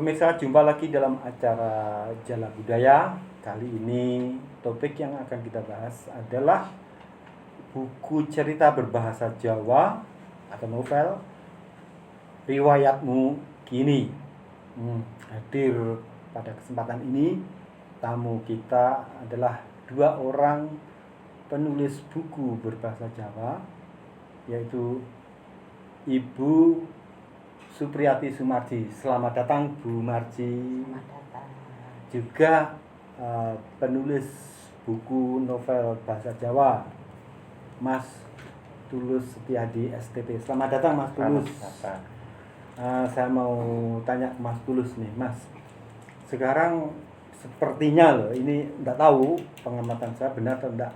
Pemirsa, jumpa lagi dalam acara Jala Budaya. Kali ini topik yang akan kita bahas adalah buku cerita berbahasa Jawa atau novel Riwayatmu Kini. Hadir pada kesempatan ini tamu kita adalah dua orang penulis buku berbahasa Jawa, yaitu Ibu Supriyati Sumarji. Selamat datang Bu Marji. Selamat datang. Juga penulis buku novel bahasa Jawa, Mas Tulus Setiadi STP. Selamat datang Mas Tulus. Saya mau tanya ke Mas Tulus nih, Mas. Sekarang sepertinya loh, ini enggak tahu pengamatan saya benar atau enggak,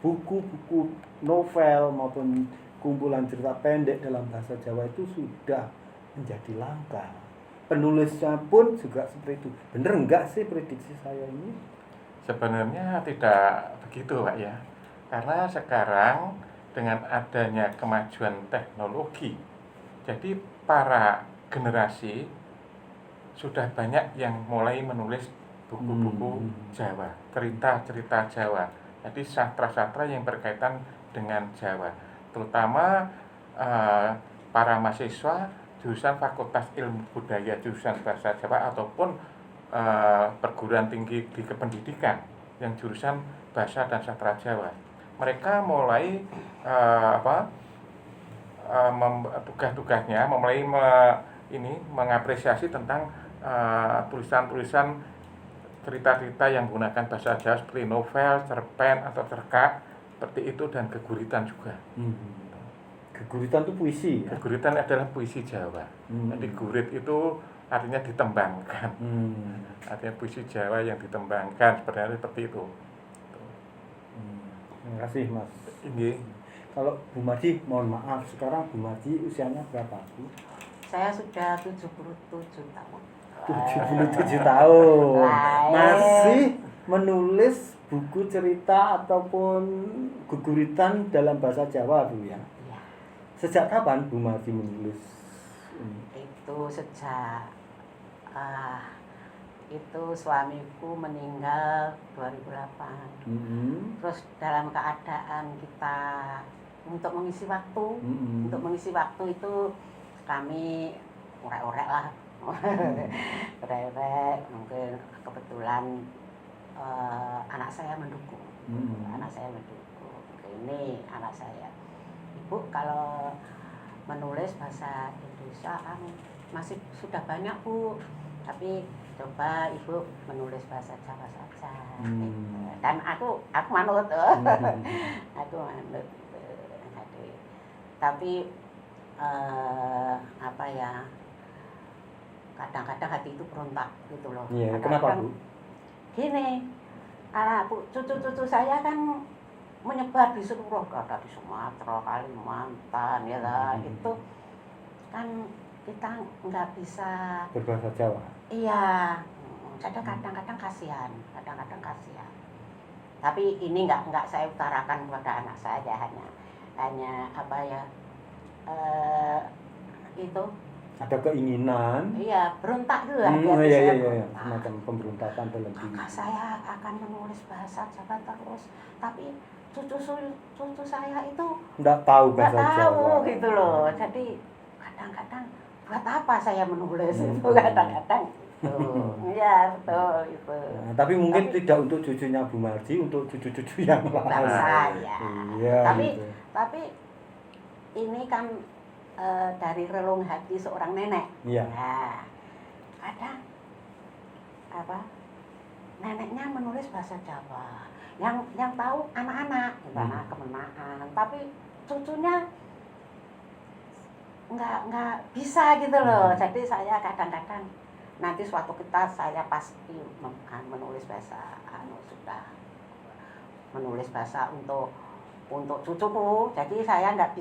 buku-buku novel maupun kumpulan cerita pendek dalam bahasa Jawa itu sudah menjadi langka. Penulisnya pun juga seperti itu. Bener enggak sih prediksi saya ini? Sebenarnya tidak begitu Pak ya. Karena sekarang dengan adanya kemajuan teknologi, jadi para generasi sudah banyak yang mulai menulis buku-buku Jawa, cerita-cerita Jawa. Jadi sastra-sastra yang berkaitan dengan Jawa, terutama para mahasiswa jurusan Fakultas Ilmu Budaya jurusan Bahasa Jawa ataupun perguruan tinggi di kependidikan yang jurusan Bahasa dan Sastra Jawa. Mereka mulai tugas-tugasnya mulai mengapresiasi tentang tulisan-tulisan cerita-cerita yang menggunakan bahasa Jawa seperti novel, cerpen atau cerkak seperti itu, dan geguritan juga. Geguritan itu puisi ya? Geguritan adalah puisi Jawa. Jadi gurit itu artinya ditembangkan. Artinya puisi Jawa yang ditembangkan, seperti itu. Terima kasih Mas. Ini kalau Bu Marji, mohon maaf, sekarang Bu Marji usianya berapa Bu? Saya sudah 77 tahun. 77 tahun. Masih menulis buku cerita ataupun geguritan dalam bahasa Jawa Bu ya? Iya. Sejak kapan Bu Marji menulis ini? Itu sejak itu suamiku meninggal 2008. Terus dalam keadaan kita untuk mengisi waktu, itu kami orek-orek lah. Orek-orek, mungkin kebetulan anak saya mendukung. Ini anak saya, Ibu kalau menulis bahasa Indonesia kan masih sudah banyak Bu, tapi coba Ibu menulis bahasa Jawa saja. Dan aku manut. Aku manut. Tapi kadang-kadang hati itu berontak gitu loh. Iya, kenapa Bu? Gini, cucu-cucu saya kan menyebar di seluruh, ada di Sumatera, Kalimantan, ya lah. Itu kan kita nggak bisa berbahasa Jawa. Iya, jadi kadang-kadang kasihan. Tapi ini nggak saya utarakan kepada anak saya, hanya itu. Ada keinginan. Iya, berontak dulu. Iya. Semacam pemberontakan dalam diri. Maka saya akan menulis bahasa Jawa terus, tapi cucu saya itu nggak tahu bahasa Jawa gitu loh. Jadi kadang-kadang buat apa saya menulis itu kadang-kadang. Iya, betul itu. Tapi mungkin tidak untuk cucunya Bu Marji, untuk cucu-cucu yang lain. Saya. Iya. Tapi ini kan dari relung hati seorang nenek. Iya. Nah, kadang neneknya menulis bahasa Jawa. Yang tahu anak-anak, anak kemenangan. Tapi cucunya nggak bisa gitu loh. Jadi saya kadang-kadang nanti suatu kita saya pasti menulis bahasa sudah menulis bahasa untuk cucuku. Jadi saya nggak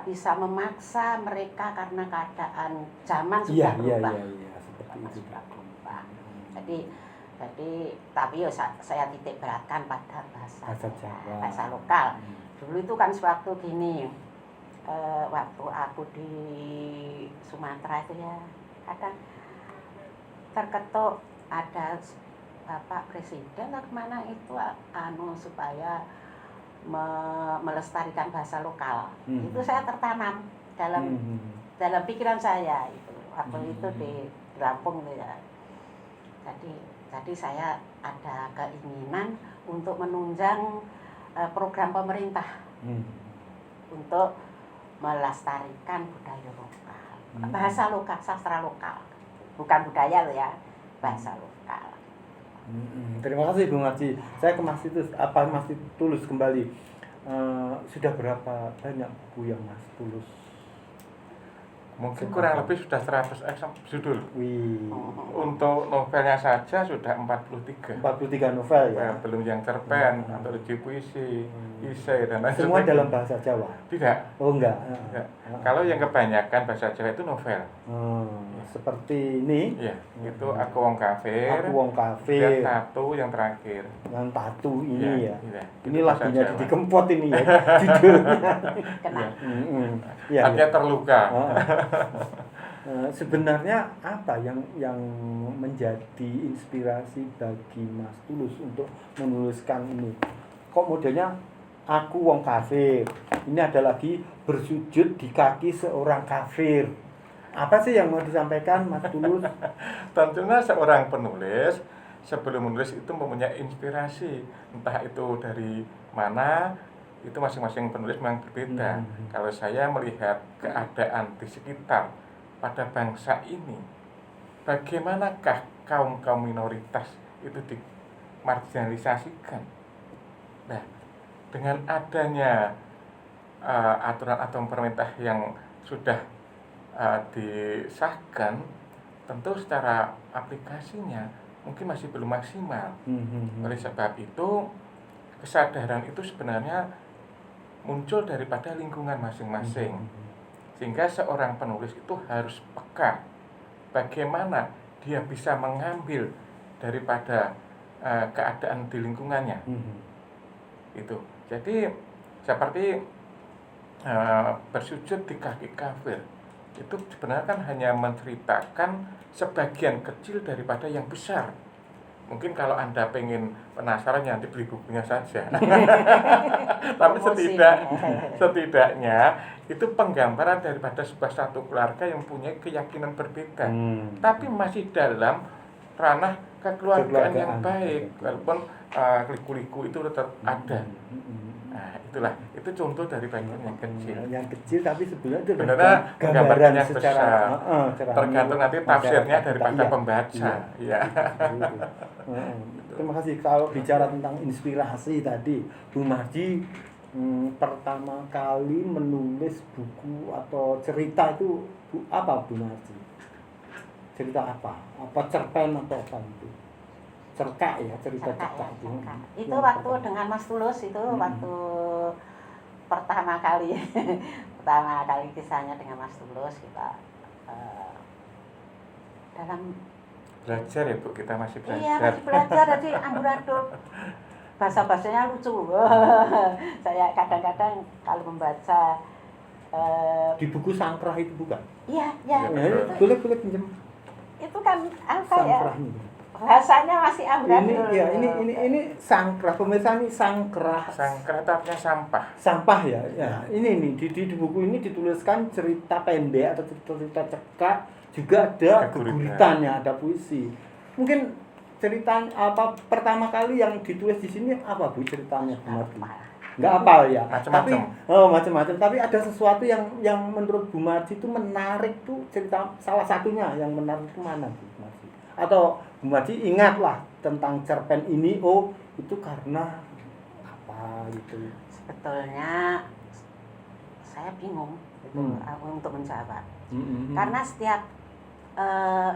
bisa memaksa mereka karena keadaan zaman sudah berubah. Iya, seperti itu. Sudah berubah. Jadi tapi saya titik beratkan pada bahasa Jawa, bahasa lokal. Dulu itu kan sewaktu gini, waktu aku di Sumatera itu ya kadang terketuk ada Bapak Presiden atau kemana itu supaya melestarikan bahasa lokal. Itu saya tertanam dalam pikiran saya itu waktu itu di Lampung itu ya. Jadi saya ada keinginan untuk menunjang program pemerintah untuk melestarikan budaya lokal, bahasa lokal, sastra lokal, bukan budaya loh ya, bahasa lokal. Terima kasih Bu Marji. Saya ke Mas Tulus kembali. Sudah berapa banyak buku yang Mas Tulus? Mungkin kurang lebih sudah 100 judul. Wih. Untuk novelnya saja sudah 43. 43 novel ya. Belum yang cerpen, antologi puisi, esai dan lain Semua sebagainya. dalam bahasa Jawa. Tidak. Oh enggak. Kalau yang kebanyakan bahasa Jawa itu novel. Seperti ini. Iya, itu Aku Wong Kafir. Aku Wong Kafir. Dan Tatu yang terakhir. Yang Tatu ini ya. Iya, ini itu bahasa lagunya Jawa. Didi Kempot ini ya judulnya. Kena. Ya, Artinya terluka. Sebenarnya apa yang menjadi inspirasi bagi Mas Tulus untuk menuliskan ini? Kok modelnya Aku Wong Kafir. Ini ada lagi bersujud di kaki seorang kafir. Apa sih yang mau disampaikan Mas Tulus? Tentunya seorang penulis sebelum menulis itu mempunyai inspirasi, entah itu dari mana, itu masing-masing penulis memang berbeda. Kalau saya melihat keadaan di sekitar pada bangsa ini, bagaimanakah kaum minoritas itu dimarginalisasikan? Nah, dengan adanya aturan-aturan pemerintah yang sudah disahkan, tentu secara aplikasinya mungkin masih belum maksimal. Oleh sebab itu, kesadaran itu sebenarnya muncul daripada lingkungan masing-masing. Sehingga seorang penulis itu harus peka bagaimana dia bisa mengambil daripada keadaan di lingkungannya. Itu. Jadi seperti bersujud di kaki kafir. Itu sebenarnya kan hanya menceritakan sebagian kecil daripada yang besar. Mungkin kalau Anda pengen penasaran nanti beli bukunya saja. Tapi setidaknya itu penggambaran daripada satu keluarga yang punya keyakinan berbeda. Tapi masih dalam ranah kekeluargaan yang baik. Walaupun liku-liku itu tetap ada. Nah, itulah, itu contoh dari bagian yang kecil. Yang kecil tapi sebenarnya itu gambaran yang secara besar. Tergantung nanti tafsirnya daripada pembaca. Iya. Terima kasih. Kalau bicara tentang inspirasi tadi, Bu Marji pertama kali menulis buku atau cerita itu apa Bu Marji? Cerita apa? Apa cerpen atau apa itu? Cerkak ya, cerita cerkak itu. Itu waktu dengan Mas Tulus itu waktu pertama kali kisahnya dengan Mas Tulus kita dalam belajar ya Bu, kita masih belajar. Iya, masih belajar, jadi amburadul. Bahasa-bahasanya lucu. Saya kadang-kadang kalau membaca di buku Sangkrah itu bukan? Iya. Boleh pinjam. Itu kan apa Sangkrah ya? ini. Bahasanya masih amburadul. Ini Sangkrah, pemirsa ini Sangkrah. Sangkrah itu artinya sampah. Sampah ya. Ya, ini nih di buku ini dituliskan cerita pendek atau cerita cerkak, juga ada geguritannya, ada puisi. Mungkin cerita apa pertama kali yang ditulis di sini apa Bu ceritanya Bu Marji? Enggak hafal ya. Macam-macam. Tapi macam-macam. Tapi ada sesuatu yang menurut Bu Marji itu menarik tuh, cerita salah satunya yang menarik itu mana Bu Marji? Atau Bu Marji ingatlah tentang cerpen ini, oh itu karena apa gitu. Sebetulnya saya bingung itu untuk menjawab. Karena setiap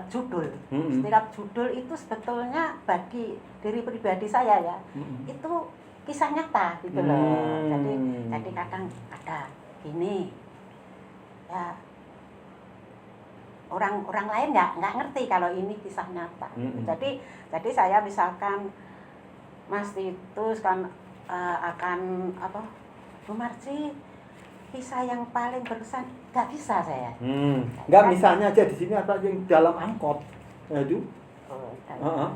setiap judul itu sebetulnya bagi diri pribadi saya ya, itu kisah nyata gitu loh. Jadi kadang ada gini ya, orang lain nggak ngerti kalau ini kisah nyata. Jadi saya misalkan Mas Titus kan akan apa, Bu Marji kisah yang paling berkesan, nggak bisa saya. Nggak, misalnya aja di sini ada yang dalam angkot, itu Oh, Heeh.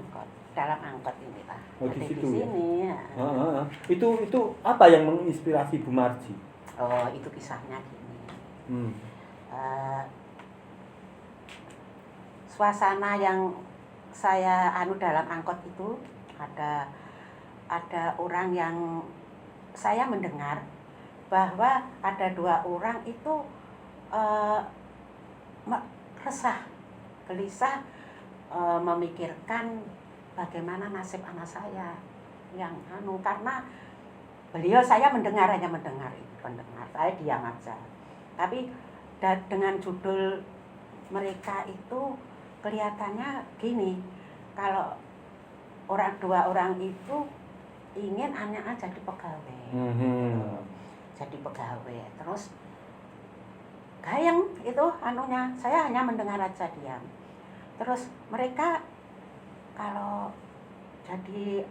dalam angkot ini Pak. Oh, di Jadi situ di ya? sini ya. Heeh. Itu apa yang menginspirasi Bu Marji? Oh, itu kisahnya gini. Hmm. Eh, suasana yang saya dalam angkot itu ada orang yang saya mendengar bahwa ada 2 orang itu eh, resah, gelisah, memikirkan bagaimana nasib anak saya yang karena beliau saya hanya mendengar saya diam aja. Tapi dengan judul mereka itu kelihatannya gini, kalau 2 orang itu ingin anaknya jadi pegawai. Jadi pegawai, terus gayeng itu saya hanya mendengar aja diam. Terus mereka kalau jadi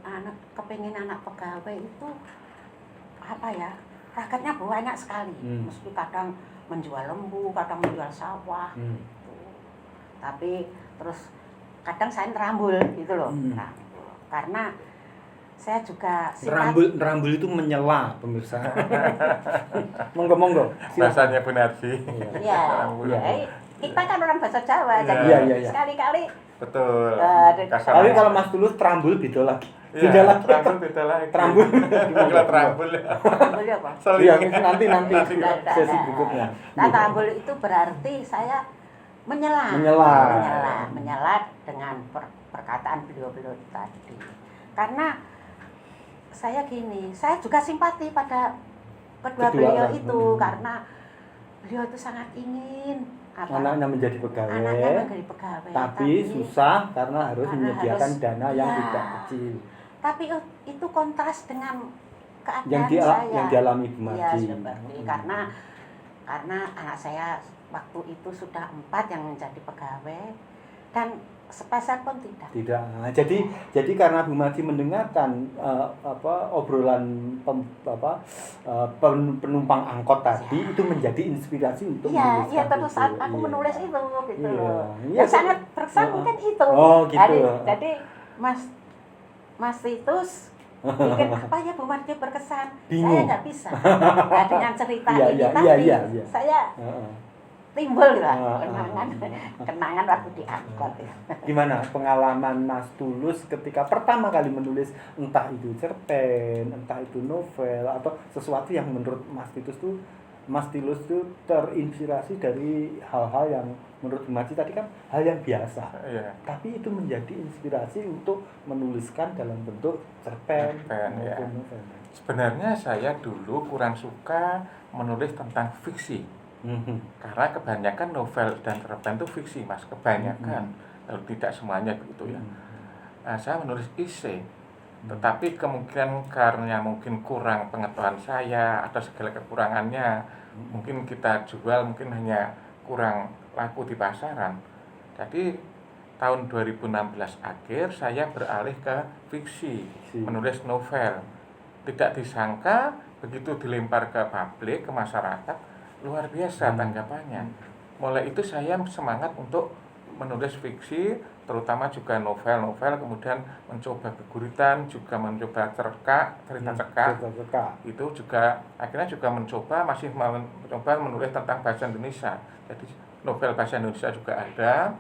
kepingin anak pegawai itu rakatnya banyak sekali. Mesti kadang menjual lembu, kadang menjual sawah gitu. Tapi terus kadang saya nerambul gitu loh. Nerambul. Karena saya juga nerambul itu menyela, pemirsa. Monggo. Bahasanya Bu Narji. Iya. Kita kan orang bahasa Jawa, jadi iya. sekali-kali betul. Tapi kalau Mas Tulus terambul beda lagi. Beda lagi. Terambul. Gila terambul. Terambul apa? Iya, nanti sesi berikutnya. Nah, terambul itu berarti saya menyela dengan perkataan beliau tadi. Karena saya juga simpati pada kedua beliau itu karena beliau itu sangat ingin anaknya menjadi pegawai, tapi susah karena harus menyediakan dana yang tidak kecil. Tapi itu kontras dengan keadaan yang dialami Bu Marji. Ya, seperti karena anak saya waktu itu sudah 4 yang menjadi pegawai dan sepeser pun tidak. Nah, jadi karena Bu Marji mendengarkan obrolan penumpang angkot tadi itu menjadi inspirasi untuk menulis. Iya, terus aku menulis itu gitu loh. Yang sangat berkesan kan itu. Oh, gitu. Jadi Mas Titus bikin apa ya Bu Marji berkesan? Bingung. Saya nggak bisa. Nah, dengan cerita ini tadi saya timbul lah kenangan waktu di angkot. Gimana pengalaman Mas Tulus ketika pertama kali menulis, entah itu cerpen, entah itu novel atau sesuatu yang menurut Mas Tulus tuh terinspirasi dari hal-hal yang menurut Bu Marji tadi kan hal yang biasa. Tapi itu menjadi inspirasi untuk menuliskan dalam bentuk cerpen maupun novel. Sebenarnya saya dulu kurang suka menulis tentang fiksi. Karena kebanyakan novel dan cerpen itu fiksi, Mas, kebanyakan. Lalu tidak semuanya begitu ya. Saya menulis esai, tetapi kemungkinan karena mungkin kurang pengetahuan saya atau segala kekurangannya, mungkin kita jual mungkin hanya kurang laku di pasaran. Jadi tahun 2016 akhir saya beralih ke fiksi, menulis novel. Tidak disangka begitu dilempar ke publik, ke masyarakat, luar biasa tanggapannya. Mulai itu saya semangat untuk menulis fiksi, terutama juga novel-novel, kemudian mencoba keguritan, juga mencoba cerita cekak. Itu juga akhirnya juga masih mencoba menulis tentang bahasa Indonesia. Jadi novel bahasa Indonesia juga ada,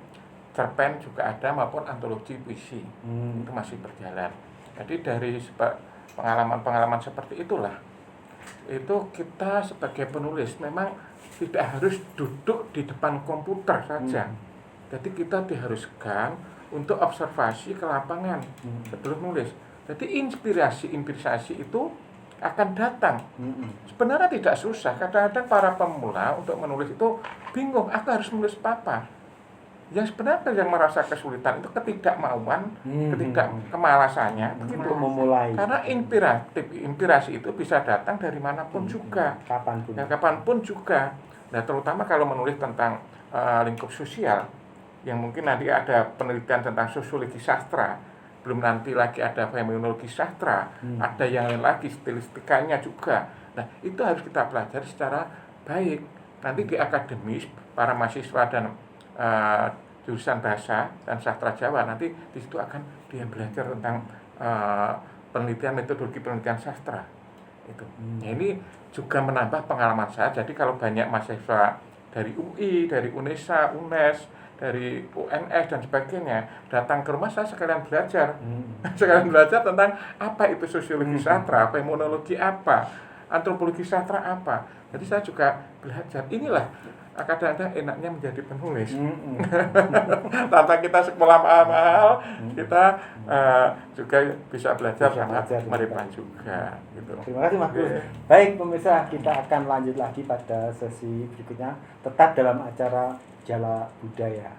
cerpen juga ada, maupun antologi puisi. Itu masih berjalan. Jadi dari pengalaman-pengalaman seperti itulah, itu kita sebagai penulis memang tidak harus duduk di depan komputer saja. Jadi kita diharuskan untuk observasi ke lapangan sebelum nulis. Jadi inspirasi itu akan datang. Sebenarnya tidak susah. Kadang-kadang para pemula untuk menulis itu bingung, aku harus menulis apa? Yang sebenarnya yang merasa kesulitan itu ketidakmauan, kemalasannya untuk memulai. Karena inspirasi itu bisa datang dari manapun juga, kapanpun juga. Nah, terutama kalau menulis tentang lingkup sosial, yang mungkin nanti ada penelitian tentang sosiologi sastra, belum nanti lagi ada fenomenologi sastra, ada yang lain lagi stilistikanya juga. Nah, itu harus kita pelajari secara baik. Nanti di akademis, para mahasiswa dan jurusan bahasa dan sastra Jawa, nanti di situ akan dia belajar tentang penelitian, metodologi penelitian sastra itu. Nah, ini juga menambah pengalaman saya. Jadi kalau banyak mahasiswa dari UI, dari UNESA, UNES, dari UNS dan sebagainya datang ke rumah, saya sekalian belajar sekalian belajar tentang apa itu sosiologi sastra, fenomenologi apa, antropologi sastra apa. Jadi saya juga belajar. Inilah kadang-kadang enaknya menjadi penulis. Tanpa kita sekolah mahal-mahal, kita juga bisa belajar sama mereka juga. Gitu. Terima kasih Mas Tulus. Baik pemirsa, kita akan lanjut lagi pada sesi berikutnya, tetap dalam acara Jala Budaya.